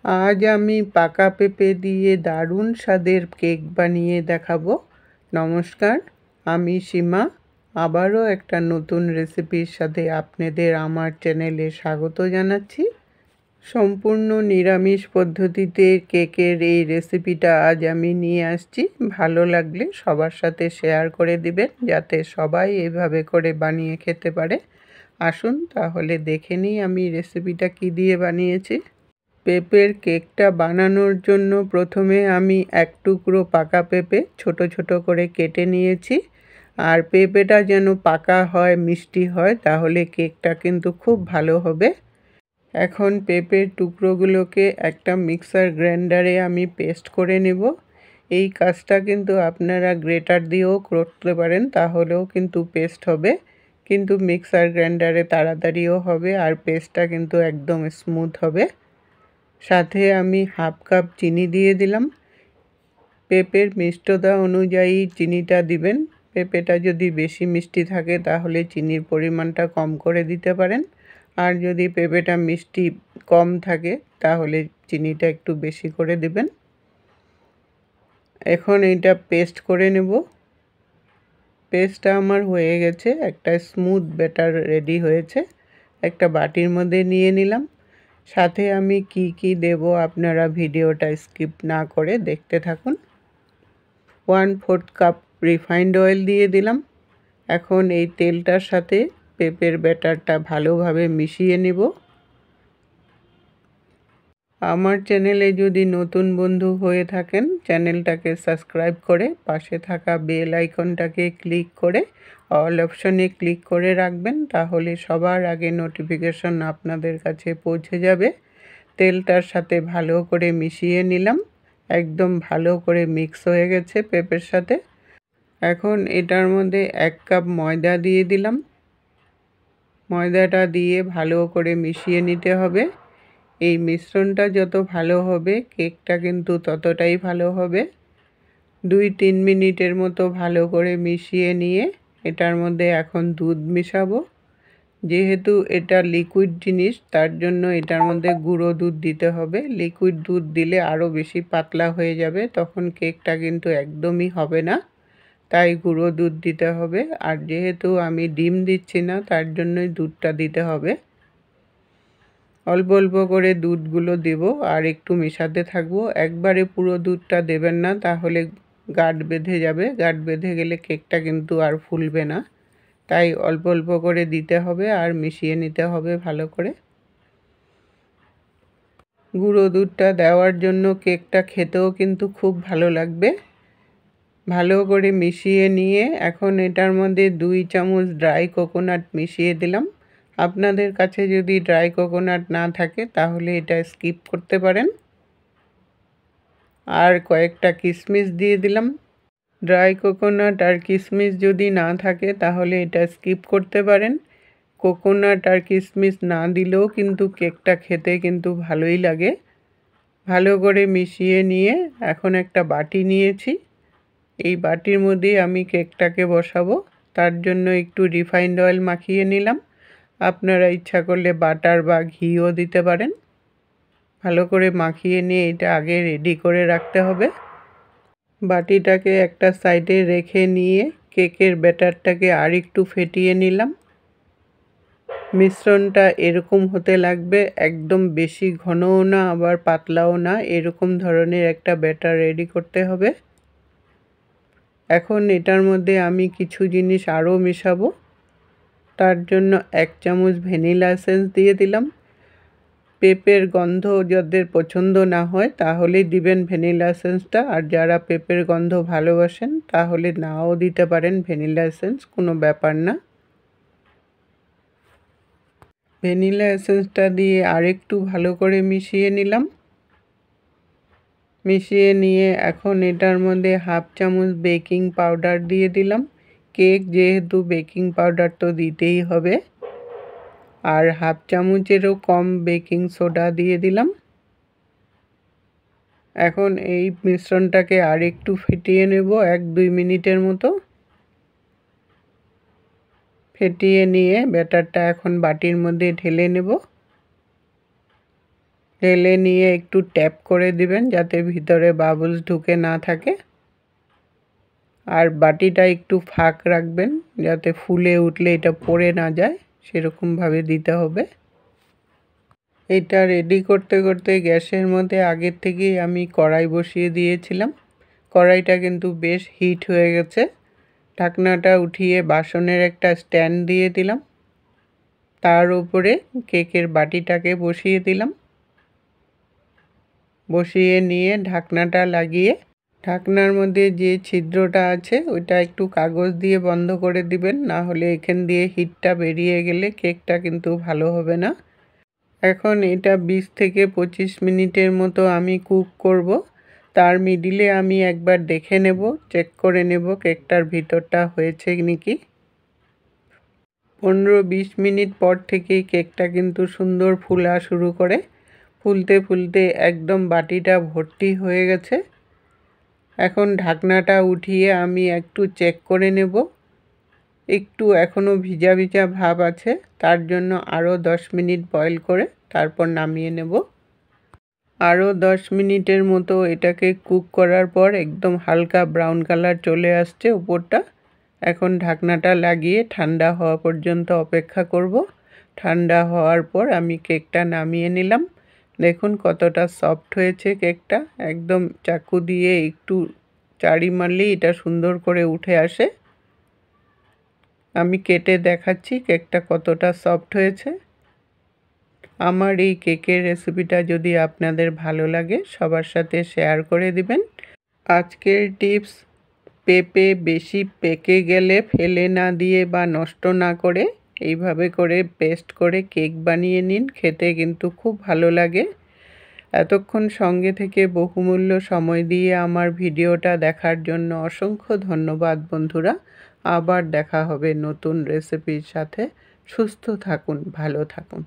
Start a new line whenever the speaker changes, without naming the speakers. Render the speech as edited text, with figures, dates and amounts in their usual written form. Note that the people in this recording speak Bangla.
আজ আমি পাকা পেঁপে দিয়ে দারুণ স্বাদের কেক বানিয়ে দেখাবো। নমস্কার, আমি সীমা। আবারও একটা নতুন রেসিপির সাথে আপনাদের আমার চ্যানেলে স্বাগত জানাচ্ছি। সম্পূর্ণ নিরামিষ পদ্ধতিতে কেকের এই রেসিপিটা আজ আমি নিয়ে আসছি। ভালো লাগলে সবার সাথে শেয়ার করে দিবেন, যাতে সবাই এইভাবে করে বানিয়ে খেতে পারে। আসুন তাহলে দেখে নিই আমি রেসিপিটা কী দিয়ে বানিয়েছি। পেঁপের কেকটা বানানোর জন্য প্রথমে আমি এক টুকরো পাকা পেঁপে ছোট ছোট করে কেটে নিয়েছি। আর পেঁপেটা যেন পাকা হয়, মিষ্টি হয়, তাহলে কেকটা কিন্তু খুব ভালো হবে। এখন পেঁপের টুকরোগুলোকে একটা মিক্সার গ্রাইন্ডারে আমি পেস্ট করে নেব। এই কাজটা কিন্তু আপনারা গ্রেটার দিয়েও করতে পারেন, তাহলেও কিন্তু পেস্ট হবে, কিন্তু মিক্সার গ্রাইন্ডারে তাড়াতাড়িও হবে আর পেস্টটা কিন্তু একদম স্মুথ হবে। সাথে আমি হাফ কাপ চিনি দিয়ে দিলাম। পেঁপের মিষ্টতা অনুযায়ী চিনিটা দিবেন। পেঁপেটা যদি বেশি মিষ্টি থাকে তাহলে চিনির পরিমাণটা কম করে দিতে পারেন, আর যদি পেঁপেটা মিষ্টি কম থাকে তাহলে চিনিটা একটু বেশি করে দিবেন। এখন এটা পেস্ট করে নেব। পেস্টটা আমার হয়ে গেছে, একটা স্মুথ ব্যাটার রেডি হয়েছে। একটা বাটির মধ্যে নিয়ে নিলাম। সাথে আমি কি দেব আপনারা ভিডিওটা স্কিপ না করে দেখতে থাকুন। 1/4 কাপ রিফাইন্ড অয়েল দিয়ে দিলাম। এখন এই তেলটার সাথে পেঁপের ব্যাটারটা ভালোভাবে মিশিয়ে নেব। আমার চ্যানেলে যদি নতুন বন্ধু হয়ে থাকেন, চ্যানেলটাকে সাবস্ক্রাইব করে পাশে থাকা বেল আইকনটাকে ক্লিক করে অল অপশনে ক্লিক করে রাখবেন, তাহলে সবার আগে নোটিফিকেশন আপনাদের কাছে পৌঁছে যাবে। তেলটার সাথে ভালো করে মিশিয়ে নিলাম। একদম ভালো করে মিক্স হয়ে গেছে পেঁপের সাথে। এখন এটার মধ্যে 1 কাপ ময়দা দিয়ে দিলাম। ময়দাটা দিয়ে ভালো করে মিশিয়ে নিতে হবে। এই মিশ্রণটা যত ভালো হবে কেকটা কিন্তু ততটাই ভালো হবে। 2-3 মিনিটের মতো ভালো করে মিশিয়ে নিয়ে এটার মধ্যে এখন দুধ মিশাবো। যেহেতু এটা লিকুইড জিনিস, তার জন্য এটার মধ্যে গুঁড়ো দুধ দিতে হবে। লিকুইড দুধ দিলে আরও বেশি পাতলা হয়ে যাবে, তখন কেকটা কিন্তু একদমই হবে না। তাই গুঁড়ো দুধ দিতে হবে। আর যেহেতু আমি ডিম দিচ্ছি না, তার জন্যই দুধটা দিতে হবে। অল্প অল্প করে দুধগুলো দেব আর একটু মেশাতে থাকবো। একবারে পুরো দুধটা দেবেন না, তাহলে গাঁট বেঁধে যাবে। গাঁট বেঁধে গেলে কেকটা কিন্তু আর ফুলবে না। তাই অল্প অল্প করে দিতে হবে আর মিশিয়ে নিতে হবে ভালো করে। গুঁড়ো দুধটা দেওয়ার জন্য কেকটা খেতেও কিন্তু খুব ভালো লাগবে। ভালো করে মিশিয়ে নিয়ে এখন এটার মধ্যে 2 চামচ ড্রাই কোকোনাট মিশিয়ে দিলাম। আপনাদের কাছে যদি ড্রাই কোকোনাট না থাকে তাহলে এটা স্কিপ করতে পারেন। আর কয়েকটা কিশমিশ দিয়ে দিলাম। ড্রাই কোকোনাট আর কিশমিশ যদি না থাকে তাহলে এটা স্কিপ করতে পারেন। কোকোনাট আর কিশমিশ না দিলেও কিন্তু কেকটা খেতে কিন্তু ভালোই লাগে। ভালো করে মিশিয়ে নিয়ে এখন একটা বাটি নিয়েছি। এই বাটির মধ্যে আমি কেকটাকে বসাবো। তার জন্য একটু রিফাইন্ড অয়েল মাখিয়ে নিলাম। আপনারা ইচ্ছা করলে বাটার বা ঘিও দিতে পারেন। ভালো করে মাখিয়ে নিয়ে এটা আগে রেডি করে রাখতে হবে। বাটিটাকে একটা সাইডে রেখে নিয়ে কেকের ব্যাটারটাকে আর একটু ফেটিয়ে নিলাম। মিশ্রণটা এরকম হতে লাগবে, একদম বেশি ঘনও না আবার পাতলাও না, এরকম ধরনের একটা ব্যাটার রেডি করতে হবে। এখন এটার মধ্যে আমি কিছু জিনিস আরও মেশাবো। তার জন্য 1 চামচ ভ্যানিলা এসেন্স দিয়ে দিলাম। পেঁপের গন্ধ যাদের পছন্দ না হয় তাহলে দিবেন ভ্যানিলা এসেন্সটা, আর যারা পেঁপের গন্ধ ভালোবাসেন তাহলে নাও দিতে পারেন ভ্যানিলা এসেন্স, কোনো ব্যাপার না। ভ্যানিলা এসেন্সটা দিয়ে আরেকটু ভালো করে মিশিয়ে নিলাম। মিশিয়ে নিয়ে এখন এটার মধ্যে 1/2 চামচ বেকিং পাউডার দিয়ে দিলাম। কেক যেহেতু বেকিং পাউডার তো দিতেই হবে। আর 1/2 চামচেরও কম বেকিং সোডা দিয়ে দিলাম। এখন এই মিশ্রণটাকে আর একটু ফেটিয়ে নেব 1-2 মিনিটের মতো। ফেটিয়ে নিয়ে ব্যাটারটা এখন বাটির মধ্যে ঢেলে নেব। ঢেলে নিয়ে একটু ট্যাপ করে দিবেন যাতে ভিতরে বাবলস ঢুকে না থাকে। আর বাটিটা একটু ফাঁক রাখবেন যাতে ফুলে উঠলে এটা পড়ে না যায়, সেরকমভাবে দিতে হবে। এটা রেডি করতে করতে গ্যাসের মধ্যে আগের থেকেই আমি কড়াই বসিয়ে দিয়েছিলাম। কড়াইটা কিন্তু বেশ হিট হয়ে গেছে। ঢাকনাটা উঠিয়ে বাসনের একটা স্ট্যান্ড দিয়ে দিলাম। তার উপরে কেকের বাটিটাকে বসিয়ে দিলাম। বসিয়ে নিয়ে ঢাকনাটা লাগিয়ে ঢাকনার মধ্যে যে ছিদ্রটা আছে ওইটা একটু কাগজ দিয়ে বন্ধ করে দিবেন, না হলে এখান দিয়ে হিটটা বেরিয়ে গেলে কেকটা কিন্তু ভালো হবে না। এখন এটা 20 থেকে 25 মিনিটের মতো আমি কুক করব। তার মিডিলে আমি একবার দেখে নেব, চেক করে নেব কেকটার ভিতরটা হয়েছে নাকি। 15-20 মিনিট পর থেকেই কেকটা কিন্তু সুন্দর ফুলা শুরু করে। ফুলতে ফুলতে একদম বাটিটা ভর্তি হয়ে গেছে। এখন ঢাকনাটা উঠিয়ে আমি একটু চেক করে নেব। একটু এখনও ভিজা ভিজা ভাব আছে, তার জন্য আরও 10 মিনিট বয়েল করে তারপর নামিয়ে নেব। আরও 10 মিনিটের মতো এটাকে কুক করার পর একদম হালকা ব্রাউন কালার চলে আসছে উপরটা। এখন ঢাকনাটা লাগিয়ে ঠান্ডা হওয়া পর্যন্ত অপেক্ষা করব। ঠান্ডা হওয়ার পর আমি কেকটা নামিয়ে নিলাম। দেখুন কতটা সফট হয়েছে কেকটা। একদম চাকু দিয়ে একটু চাড়ি মারলেই এটা সুন্দর করে উঠে আসে। আমি কেটে দেখাচ্ছি কেকটা কতটা সফট হয়েছে। আমার এই কেকের রেসিপিটা যদি আপনাদের ভালো লাগে সবার সাথে শেয়ার করে দিবেন। আজকের টিপস, পেঁপে বেশি পেকে গেলে ফেলে না দিয়ে বা নষ্ট না করে এইভাবে করে পেস্ট করে কেক বানিয়ে নিন, খেতে কিন্তু খুব ভালো লাগে। এতক্ষণ সঙ্গে থেকে বহুমূল্য সময় দিয়ে আমার ভিডিওটা দেখার জন্য অসংখ্য ধন্যবাদ বন্ধুরা। আবার দেখা হবে নতুন রেসিপির সাথে। সুস্থ থাকুন, ভালো থাকুন।